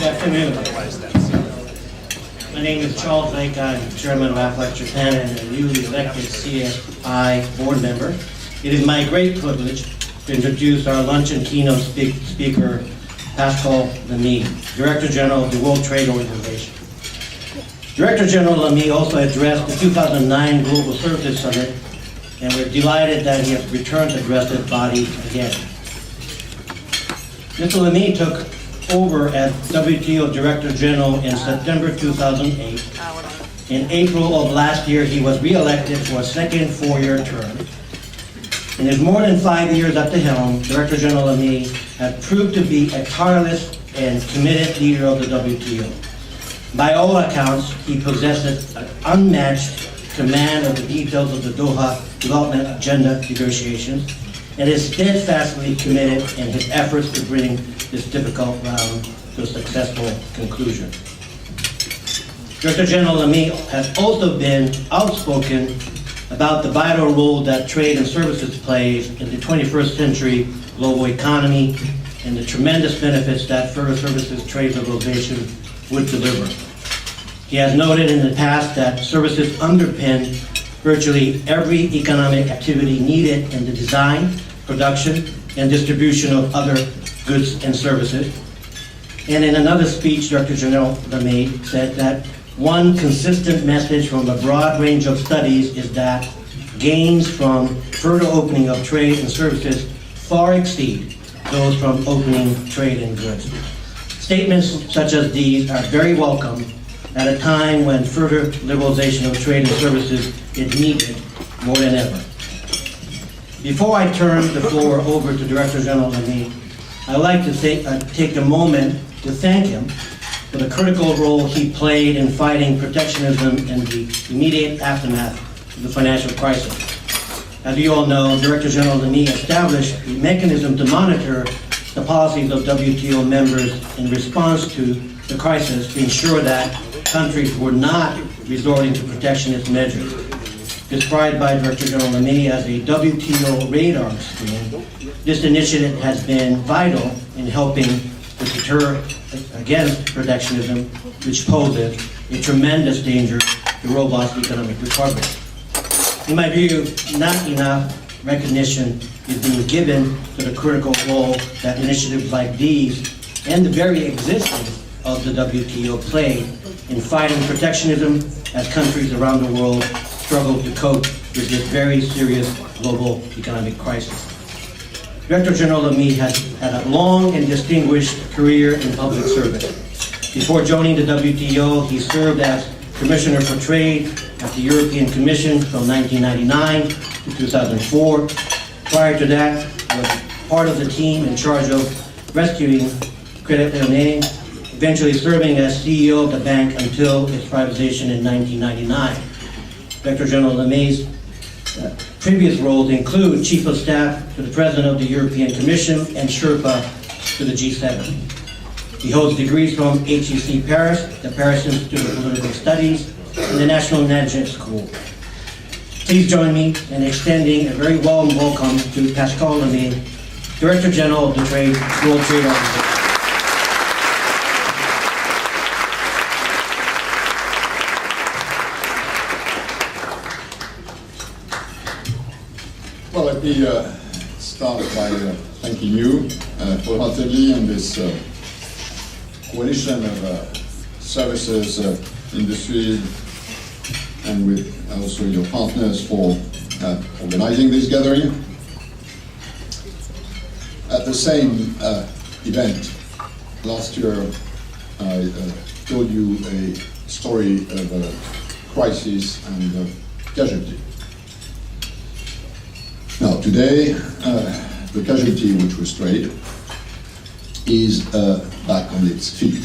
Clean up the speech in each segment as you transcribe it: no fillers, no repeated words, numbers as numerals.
afternoon. My name is Charles Lake. I'm chairman of Aflac Japan and a newly elected CFI board member. It is my great privilege to introduce our Luncheon Keynote speaker, Pascal Lamy, Director General of the World Trade Organization. Director General Lamy also addressed the 2009 Global Services Summit, and we're delighted that he has returned to address this body again. Mr. Lamy took over as WTO Director General in September 2008. In April of last year, he was re-elected for a second four-year term. In his more than 5 years at the helm, Director General Lamy has proved to be a tireless and committed leader of the WTO. By all accounts, he possesses an unmatched command of the details of the Doha Development Agenda negotiations and is steadfastly committed in his efforts to bring this difficult round to a successful conclusion. Director General Lamy has also been outspoken about the vital role that trade and services plays in the 21st century global economy and the tremendous benefits that further services trade liberalization would deliver. He has noted in the past that services underpin virtually every economic activity needed in the design, production, and distribution of other goods and services. And in another speech, Director General Lamy said that one consistent message from a broad range of studies is that gains from further opening of trade and services far exceed those from opening trade and goods. Statements such as these are very welcome at a time when further liberalization of trade and services is needed more than ever. Before I turn the floor over to Director General Lamy, I'd like to take a moment to thank him for the critical role he played in fighting protectionism in the immediate aftermath of the financial crisis. As you all know, Director General Lamy established a mechanism to monitor the policies of WTO members in response to the crisis to ensure that countries were not resorting to protectionist measures. Described by Director General Lamy as a WTO radar screen, this initiative has been vital in helping to deter against protectionism, which poses a tremendous danger to robust economic recovery. In my view, not enough recognition is being given to the critical role that initiatives like these and the very existence of the WTO play in fighting protectionism as countries around the world struggle to cope with this very serious global economic crisis. Director General Lamy has had a long and distinguished career in public service. Before joining the WTO, he served as Commissioner for Trade at the European Commission from 1999 to 2004. Prior to that, he was part of the team in charge of rescuing Credit Lyonnais, eventually serving as CEO of the bank until its privatization in 1999. Director General Lamy's previous roles include Chief of Staff to the President of the European Commission and Sherpa to the G7. He holds degrees from HEC Paris, the Paris Institute of Political Studies, and the National Management School. Please join me in extending a very warm welcome to Pascal Lamy, Director General of the World Trade Organization. Well, let me start by thanking you wholeheartedly on this coalition of services industry and with also your partners for organizing this gathering. At the same event last year, I told you a story of crisis and casualty. Now, today, the casualty, which was trade, is back on its feet.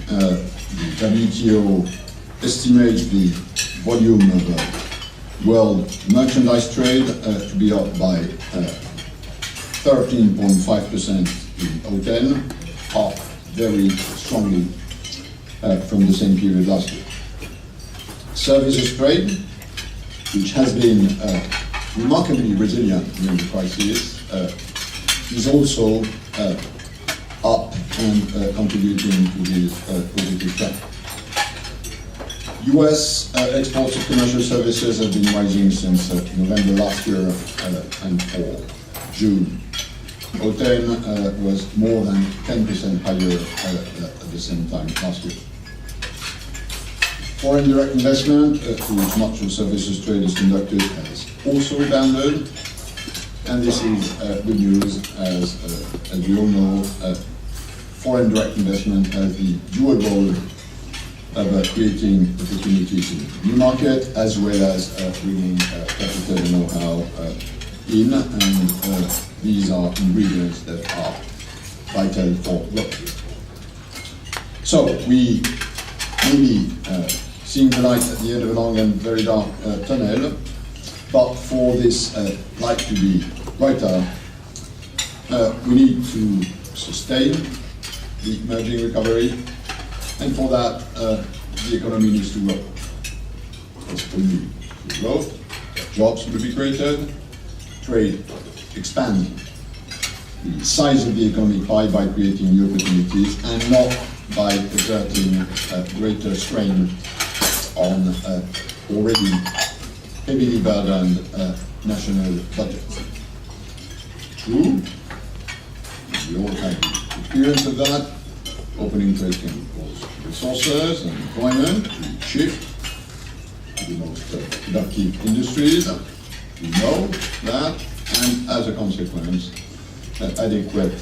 The WTO estimates the volume of world merchandise trade to be up by 13.5% in 2010, up very strongly from the same period last year. Services trade, which has been remarkably resilient during the crisis, is also up and contributing to this positive trend. US exports of commercial services have been rising since November last year, and for June 2010 was more than 10% higher at the same time last year. Foreign direct investment, to which much of services trade is conducted, has also rebounded, and this is good news, as we all know, foreign direct investment has the dual role of creating opportunities in the new market, as well as bringing capital and know-how in, and these are ingredients that are vital for growth. So we maybe seeing the light at the end of a long and very dark tunnel, but for this light to be brighter, we need to sustain the emerging recovery, and for that, the economy needs to grow. Because only through growth, jobs will be created, trade expand the size of the economic pie by creating new opportunities, and not by exerting greater strain on already heavily burdened national budgets. True, we all had the experience of that. Opening trade can cause resources and employment to shift to the most productive industries. We know that, and as a consequence, adequate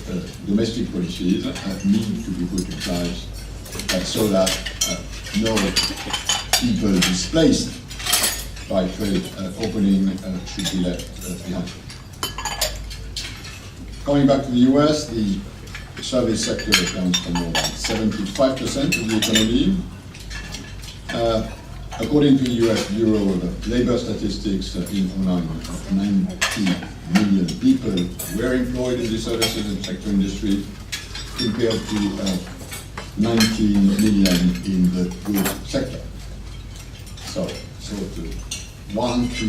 domestic policies need to be put in place so that no people displaced by trade opening should be left behind. Coming back to the US, the service sector accounts for more than 75% of the economy. According to the US Bureau of Labor Statistics, in 2009, 90 million people were employed in the services and sector industry, compared to 19 million in the goods sector. So to 1 to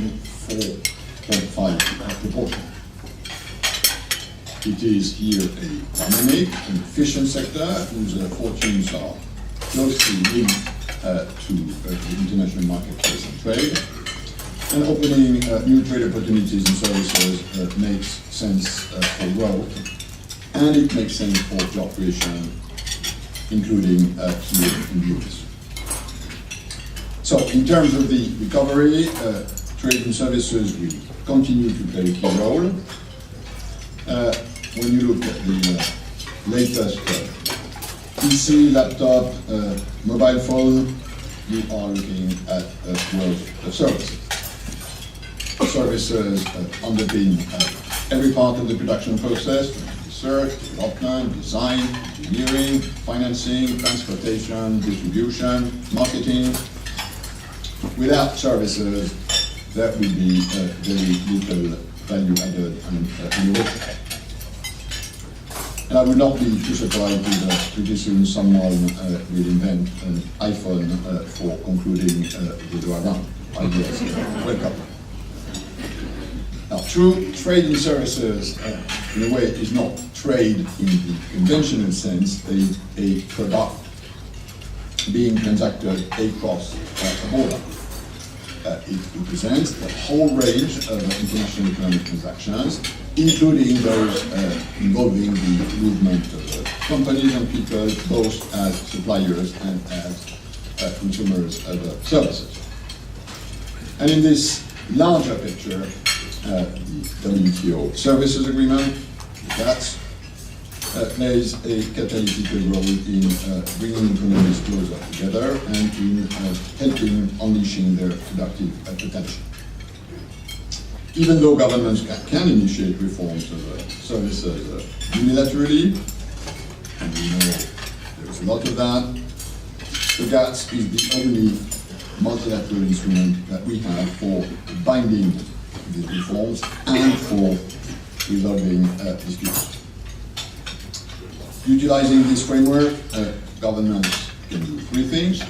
4.5 proportion. It is here a dynamic and efficient sector whose fortunes are closely linked to the international marketplace and trade. And opening new trade opportunities and services makes sense for growth, and it makes sense for job creation, including here in the US. So in terms of the recovery, trade and services will continue to play a key role. When you look at the latest PC, laptop, mobile phone, you are looking at growth of services. Services underpin every part of the production process, from research, development, design, engineering, financing, transportation, distribution, marketing. Without services, there will be very little value added and innovation. And I would not be too surprised if pretty soon someone will invent an iPhone for concluding the Doha round. Ideas welcome. Now, true trade in services, in a way, is not trade in the conventional sense, a product being transacted across a border. It represents the whole range of international economic transactions, including those involving the movement of companies and people, both as suppliers and as consumers of services. And in this larger picture, the WTO Services Agreement, that plays a catalytic role in bringing economies closer together and in helping unleashing their productive potential. Even though governments can initiate reforms of services unilaterally, and we know there's a lot of that, the GATS is the only multilateral instrument that we have for binding these reforms and for resolving disputes. Utilizing this framework, governments can do three things.